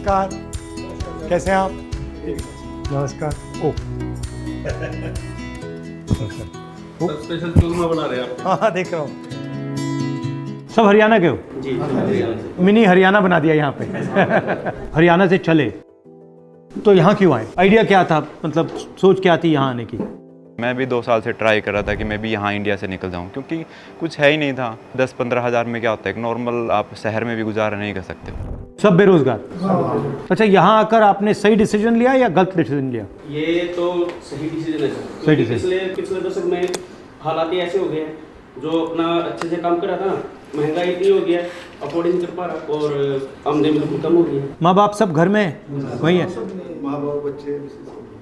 नमस्कार, कैसे हैं आप? नमस्कार। ओ स्पेशल चूरमा बना रहे हैं आप? हाँ, देख रहा हूँ। सब हरियाणा के हो? जी, मिनी हरियाणा बना दिया यहाँ पे। हरियाणा से चले तो यहाँ क्यों आए? आइडिया क्या था, मतलब सोच क्या थी यहाँ आने की? मैं भी 2 साल से ट्राई कर रहा था कि मैं भी यहाँ इंडिया से निकल जाऊँ, क्योंकि कुछ है ही नहीं था। 10-15 हज़ार में क्या होता है, एक नॉर्मल आप शहर में भी गुजारा नहीं कर सकते। सब बेरोजगार। अच्छा, यहाँ आकर आपने सही डिसीजन लिया या गलत डिसीजन लिया? ये तो सही डिसीजन है सर। सही डिसीजन। पिछले दशक में हालात ही ऐसे हो गए हैं, जो अपना अच्छे से काम कर रहा था ना, महंगाई इतनी हो गया है, अफोर्ड नहीं कर पा रहा और आमदनी बिल्कुल कम हो गई है। माँ बाप सब घर में वही है? माँ बाप बच्चे।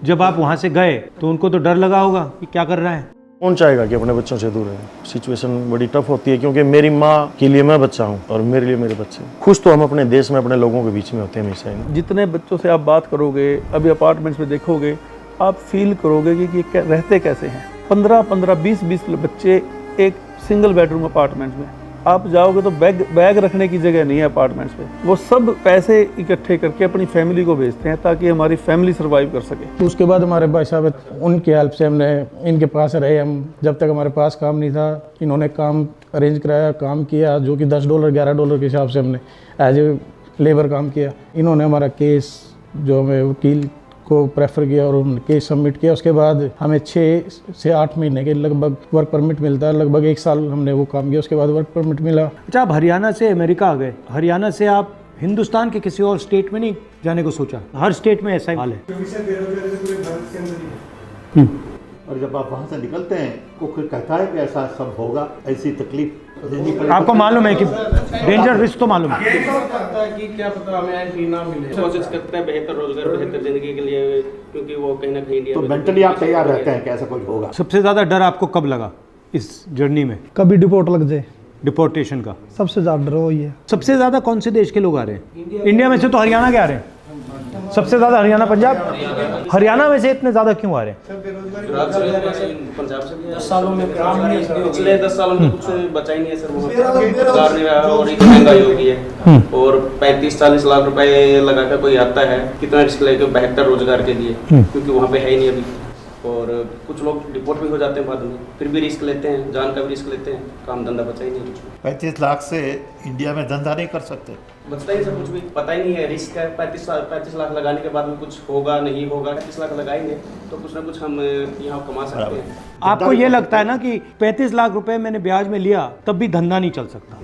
जब आप वहाँ से गए तो उनको तो डर लगा होगा कि क्या कर रहा है? कौन चाहेगा कि अपने बच्चों से दूर रहे? सिचुएशन बड़ी टफ होती है, क्योंकि मेरी माँ के लिए मैं बच्चा हूँ और मेरे लिए मेरे बच्चे। खुश तो हम अपने देश में अपने लोगों के बीच में होते हैं हमेशा ही। जितने बच्चों से आप बात करोगे, अभी अपार्टमेंट्स में देखोगे, आप फील करोगे कि ये रहते कैसे हैं। 15-15, 20-20 बच्चे एक सिंगल बेडरूम अपार्टमेंट्स में। आप जाओगे तो बैग रखने की जगह नहीं है अपार्टमेंट्स में। वो सब पैसे इकट्ठे करके अपनी फैमिली को भेजते हैं ताकि हमारी फैमिली सर्वाइव कर सके। तो उसके बाद हमारे भाई साहब, उनकी हेल्प से हमने इनके पास रहे। हम जब तक हमारे पास काम नहीं था, इन्होंने काम अरेंज कराया, काम किया, जो कि $10 $11 के हिसाब से हमने एज ए लेबर काम किया। इन्होंने हमारा केस, जो हमें वकील को प्रेफर किया और उन्होंने केस सबमिट किया। उसके बाद हमें 6 से 8 महीने के लगभग वर्क परमिट मिलता है। लगभग 1 साल हमने वो काम किया, उसके बाद वर्क परमिट मिला। अच्छा, आप हरियाणा से अमेरिका आ गए। हरियाणा से आप हिंदुस्तान के किसी और स्टेट में नहीं जाने को सोचा? हर स्टेट में ऐसा ही हाल है। और जब आप वहाँ से निकलते हैं तो फिर कहता है कि ऐसा सब होगा, ऐसी तकलीफ आपको मालूम है कि डेंजर रिस्क तो मालूम है। कि क्या पता हमें एंट्री ना मिले। कोशिश करते हैं बेहतर रोजगार, बेहतर जिंदगी के लिए, क्योंकि वो कहीं ना कहीं इंडिया तो में मेंटली आप तैयार रहते हैं कि ऐसा कुछ होगा। सबसे ज़्यादा डर आपको कब लगा इस जर्नी में? कभी डिपोर्ट लग जाए, डिपोर्टेशन का सबसे ज़्यादा डर वही है। सबसे ज़्यादा कौन से देश के लोग आ रहे हैं? इंडिया में से तो हरियाणा के आ रहे हैं सबसे ज़्यादा। हरियाणा, पंजाब। हरियाणा में से इतने ज़्यादा क्यों आ रहे हैं? पंजाब से भी 10 सालों में काम नहीं है। पिछले 10 सालों में कुछ बचा ही नहीं है सर। रोजगार नहीं रहा और इतनी महंगाई हो गई है और 35-40 लाख रुपए लगा कर कोई आता है, कितना रिस्क लेकर बेहतर रोजगार के लिए, क्योंकि वहाँ पे है ही नहीं अभी। और कुछ लोग डिपोर्ट भी हो जाते हैं बाद में, फिर भी रिस्क लेते हैं, जान का भी रिस्क लेते हैं, काम धंधा बचा ही नहीं। 35 लाख से इंडिया में धंधा नहीं कर सकते, बचता ही सब कुछ भी पता ही नहीं है। रिस्क है। 35 लाख लगाने के बाद में कुछ होगा नहीं होगा। 35 लाख लगाएंगे तो कुछ ना कुछ हम यहाँ कमा सकते हैं। आपको ये लगता है ना कि 35 लाख रुपए मैंने ब्याज में लिया तब भी धंधा नहीं चल सकता?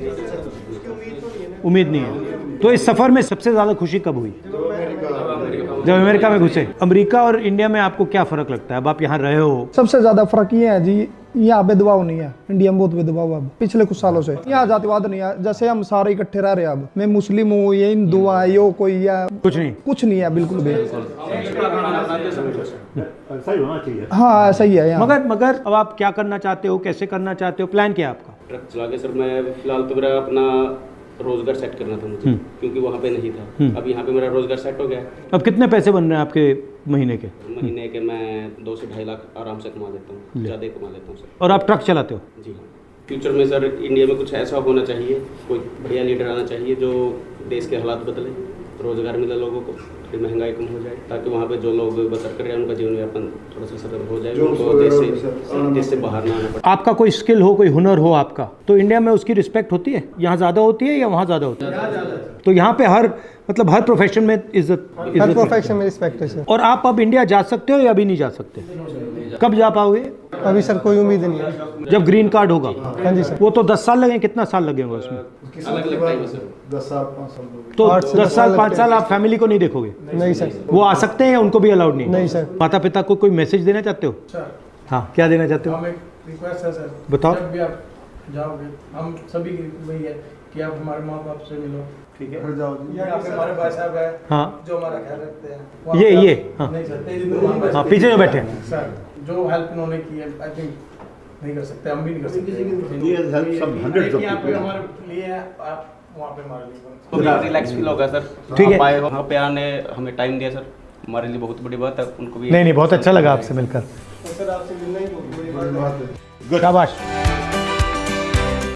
उम्मीद नहीं है। तो इस सफ़र में सबसे ज़्यादा खुशी कब हुई? जब अमेरिका में घुसे। अमेरिका और इंडिया में आपको क्या फ़र्क लगता है? अब आप यहाँ रहे हो। सबसे ज़्यादा फर्क ये है जी, यहाँ भेदभाव नहीं है। इंडिया में बहुत भेदभाव है अब पिछले कुछ सालों से। यहाँ जातिवाद नहीं है, जैसे हम सारे इकट्ठे रह रहे हैं। अब मैं मुस्लिम हूँ, ये हिंदू है, यो कोई है, कुछ नहीं, कुछ नहीं है बिल्कुल भी। ऐसा ही होना चाहिए। हाँ, ऐसा ही है यहाँ। मगर अब आप क्या करना चाहते हो, कैसे करना चाहते हो, प्लान क्या है आपका? ट्रक चला के सर मैं फिलहाल तो मेरा अपना रोजगार सेट करना था मुझे, क्योंकि वहाँ पे नहीं था। अब यहाँ पे मेरा रोजगार सेट हो गया। अब कितने पैसे बन रहे हैं आपके महीने के? महीने के मैं 2 से 2.5 लाख आराम से कमा लेता हूँ, ज़्यादा ही कमा लेता हूँ सर। और आप ट्रक चलाते हो? जी हाँ। फ्यूचर में सर इंडिया में कुछ ऐसा होना चाहिए, कोई बढ़िया लीडर आना चाहिए जो देश के हालात बदले, रोजगार मिले लोगों को, थोड़ी महंगाई कम हो जाए, ताकि वहाँ पे जो लोग बसर कर रहे हैं उनका जीवन यापन थोड़ा सा सरल हो जाए, उनको देश से बाहर ना आना पड़े। आपका कोई स्किल हो, कोई हुनर हो आपका, तो इंडिया में उसकी रिस्पेक्ट होती है? यहाँ ज़्यादा होती है या वहाँ ज़्यादा होती है? तो यहाँ पे हर प्रोफेशन में इज्जत, हर प्रोफेशन में रिस्पेक्ट है सर। और आप अब इंडिया जा सकते हो या अभी नहीं जा सकते? कब जा पाओगे? अभी सर कोई उम्मीद नहीं है। जब ग्रीन कार्ड होगा? हाँ जी सर। वो तो 10 साल लगेंगे। कितना साल लगेगा उसमें? अलग-अलग टाइम है सर। 10 साल 5 साल तो 10 साल 5 साल आप फैमिली को नहीं देखोगे? नहीं सर। वो आ सकते हैं या उनको भी अलाउड नहीं? नहीं सर। माता पिता को कोई मैसेज देना चाहते हो? हाँ, क्या देना चाहते हो? हम एक रिक्वेस्ट है सर, बताओ। जब भी आप जाओगे, हम सभी की वही है कि आप हमारे माँ बाप से मिलो। ठीक है, यहाँ पे हमारे भाई साहब है, हाँ, जो हमारा ख्याल रखते हैं। ये हाँ, नहीं सर, हाँ, पीछे जो बैठे हैं सर, जो हेल्प इन्होंने की है, आई थिंक नहीं कर सकते, हम भी नहीं कर सकते। ये हेल्प सब 100 यहाँ पे हमारे लिए है, आप वहाँ पे हमारे लिए। तो रिलैक्स फील होगा सर। ठीक है। आप आए हो, वहाँ पे आने हमें टाइम दिया सर, हमारे लिए बहुत बड़ी बात है। उनको भी नहीं, बहुत अच्छा लगा आपसे मिलकर। सर आपसे मिलना ही बहुत बड़ी बात है। शाबाश।